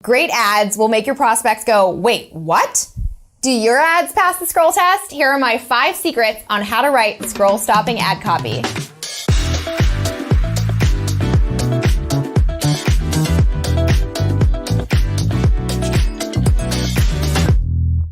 Great ads will make your prospects go, wait, what? Do your ads pass the scroll test? Here are my 5 secrets on how to write scroll-stopping ad copy.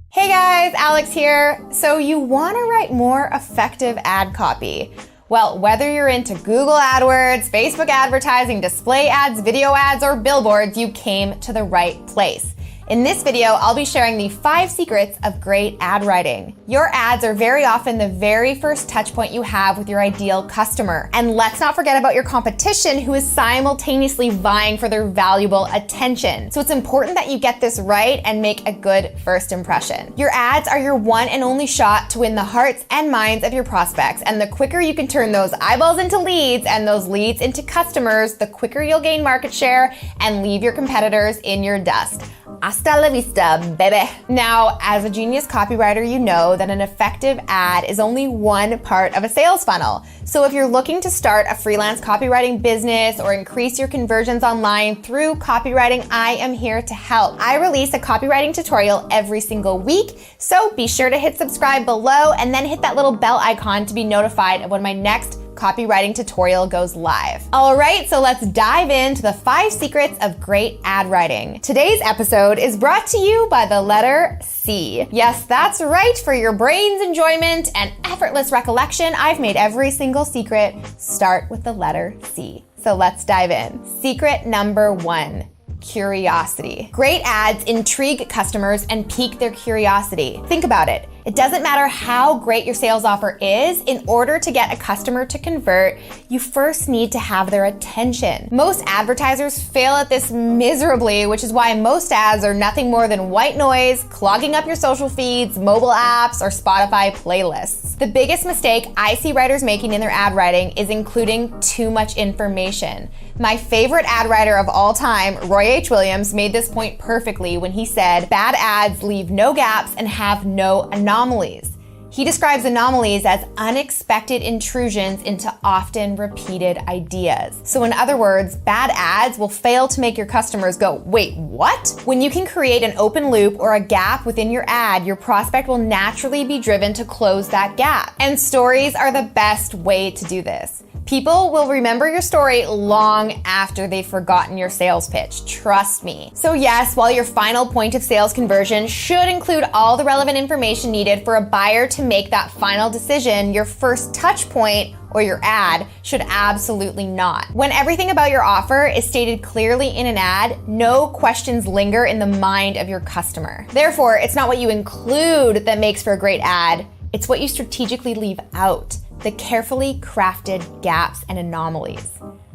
Hey guys, Alex here. So you want to write more effective ad copy? Well, whether you're into Google AdWords, Facebook advertising, display ads, video ads, or billboards, you came to the right place. In this video, I'll be sharing the 5 secrets of great ad writing. Your ads are very often the very first touch point you have with your ideal customer. And let's not forget about your competition who is simultaneously vying for their valuable attention. So it's important that you get this right and make a good first impression. Your ads are your one and only shot to win the hearts and minds of your prospects. And the quicker you can turn those eyeballs into leads and those leads into customers, the quicker you'll gain market share and leave your competitors in your dust. Hasta la vista, baby. Now, as a genius copywriter, you know that an effective ad is only one part of a sales funnel. So if you're looking to start a freelance copywriting business or increase your conversions online through copywriting, I am here to help. I release a copywriting tutorial every single week, so be sure to hit subscribe below and then hit that little bell icon to be notified of when my next copywriting tutorial goes live. All right, so let's dive into the 5 secrets of great ad writing. Today's episode is brought to you by the letter C. Yes, that's right. For your brain's enjoyment and effortless recollection, I've made every single secret start with the letter C. So let's dive in. Secret number 1. Curiosity. Great ads intrigue customers and pique their curiosity. Think about it. It doesn't matter how great your sales offer is, in order to get a customer to convert, you first need to have their attention. Most advertisers fail at this miserably, which is why most ads are nothing more than white noise, clogging up your social feeds, mobile apps, or Spotify playlists. The biggest mistake I see writers making in their ad writing is including too much information. My favorite ad writer of all time, Roy H. Williams, made this point perfectly when he said, "Bad ads leave no gaps and have no anomalies." He describes anomalies as unexpected intrusions into often repeated ideas. So in other words, bad ads will fail to make your customers go, wait, what? When you can create an open loop or a gap within your ad, your prospect will naturally be driven to close that gap. And stories are the best way to do this. People will remember your story long after they've forgotten your sales pitch. Trust me. So yes, while your final point of sales conversion should include all the relevant information needed for a buyer to make that final decision, your first touch point or your ad should absolutely not. When everything about your offer is stated clearly in an ad, no questions linger in the mind of your customer. Therefore, it's not what you include that makes for a great ad, it's what you strategically leave out. The carefully crafted gaps and anomalies.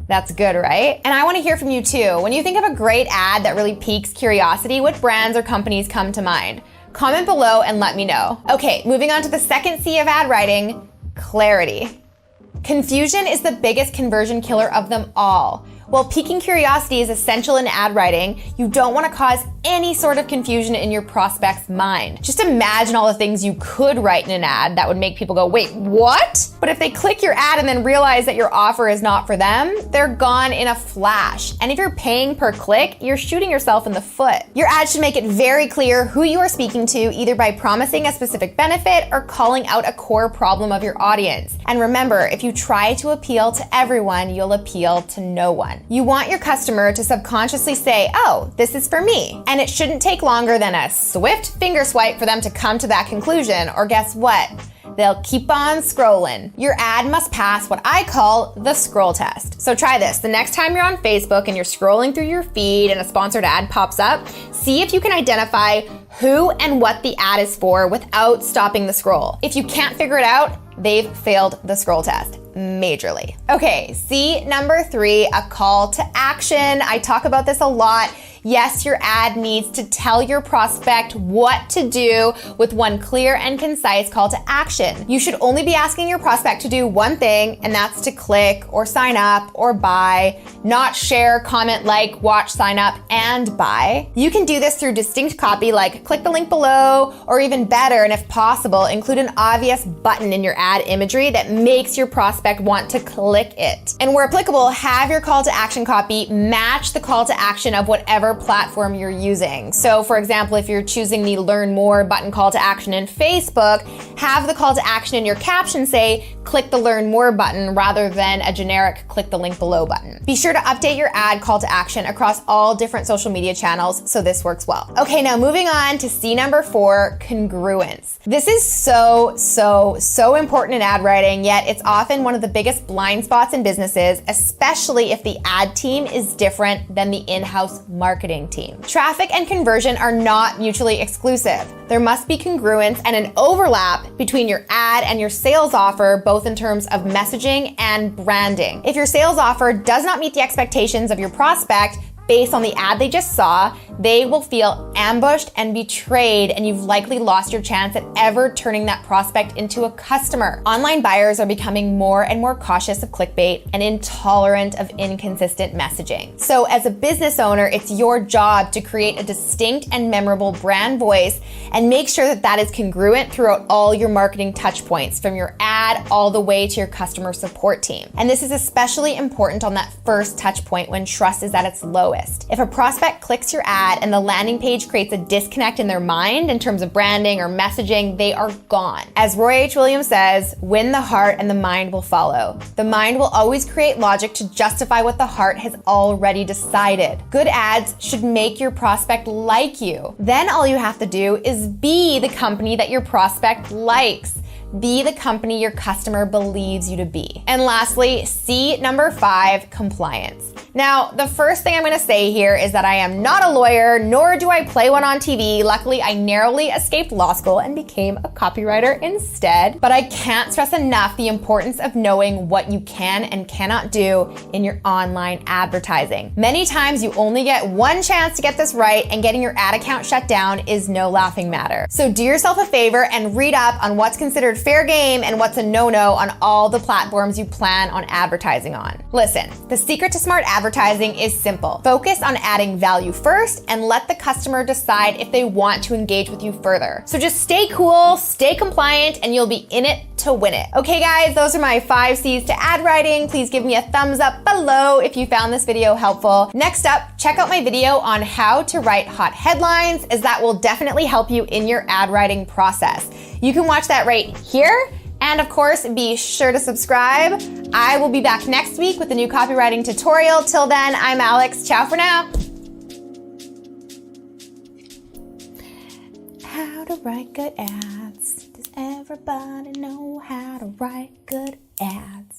That's good, right? And I want to hear from you too. When you think of a great ad that really piques curiosity, what brands or companies come to mind? Comment below and let me know. Okay, moving on to the second C of ad writing, clarity. Confusion is the biggest conversion killer of them all. While piquing curiosity is essential in ad writing, you don't want to cause any sort of confusion in your prospect's mind. Just imagine all the things you could write in an ad that would make people go, wait, what? But if they click your ad and then realize that your offer is not for them, they're gone in a flash. And if you're paying per click, you're shooting yourself in the foot. Your ad should make it very clear who you are speaking to, either by promising a specific benefit or calling out a core problem of your audience. And remember, if you try to appeal to everyone, you'll appeal to no one. You want your customer to subconsciously say, oh, this is for me. And it shouldn't take longer than a swift finger swipe for them to come to that conclusion, or guess what? They'll keep on scrolling. Your ad must pass what I call the scroll test. So try this. The next time you're on Facebook and you're scrolling through your feed and a sponsored ad pops up, see if you can identify who and what the ad is for without stopping the scroll. If you can't figure it out, they've failed the scroll test majorly. Okay, C number 3, a call to action. I talk about this a lot. Yes, your ad needs to tell your prospect what to do with one clear and concise call to action. You should only be asking your prospect to do one thing, and that's to click or sign up or buy, not share, comment, like, watch, sign up, and buy. You can do this through distinct copy like click the link below, or even better, and if possible, include an obvious button in your ad imagery that makes your prospect want to click it. And where applicable, have your call to action copy match the call to action of whatever platform you're using. So for example, if you're choosing the Learn More button call to action in Facebook, have the call to action in your caption say, click the Learn More button rather than a generic click the link below button. Be sure to update your ad call to action across all different social media channels so this works well. Okay, now moving on to C number 4, congruence. This is so important in ad writing, yet it's often one of the biggest blind spots in businesses, especially if the ad team is different than the in-house marketing team. Traffic and conversion are not mutually exclusive. There must be congruence and an overlap between your ad and your sales offer, both in terms of messaging and branding. If your sales offer does not meet the expectations of your prospect, based on the ad they just saw, they will feel ambushed and betrayed, and you've likely lost your chance at ever turning that prospect into a customer. Online buyers are becoming more and more cautious of clickbait and intolerant of inconsistent messaging. So as a business owner, it's your job to create a distinct and memorable brand voice and make sure that that is congruent throughout all your marketing touch points, from your ad all the way to your customer support team. And this is especially important on that first touch point when trust is at its lowest. If a prospect clicks your ad and the landing page creates a disconnect in their mind in terms of branding or messaging, they are gone. As Roy H. Williams says, win the heart and the mind will follow. The mind will always create logic to justify what the heart has already decided. Good ads should make your prospect like you. Then all you have to do is be the company that your prospect likes. Be the company your customer believes you to be. And lastly, C number 5, compliance. Now, the first thing I'm gonna say here is that I am not a lawyer, nor do I play one on TV. Luckily, I narrowly escaped law school and became a copywriter instead. But I can't stress enough the importance of knowing what you can and cannot do in your online advertising. Many times you only get one chance to get this right, and getting your ad account shut down is no laughing matter. So do yourself a favor and read up on what's considered fair game and what's a no-no on all the platforms you plan on advertising on. Listen, the secret to smart advertising is simple. Focus on adding value first and let the customer decide if they want to engage with you further. So just stay cool, stay compliant, and you'll be in it to win it. Okay guys, those are my 5 C's to ad writing. Please give me a thumbs up below if you found this video helpful. Next up, check out my video on how to write hot headlines, as that will definitely help you in your ad writing process. You can watch that right here. And of course, be sure to subscribe. I will be back next week with a new copywriting tutorial. Till then, I'm Alex. Ciao for now. How to write good ads. Does everybody know how to write good ads?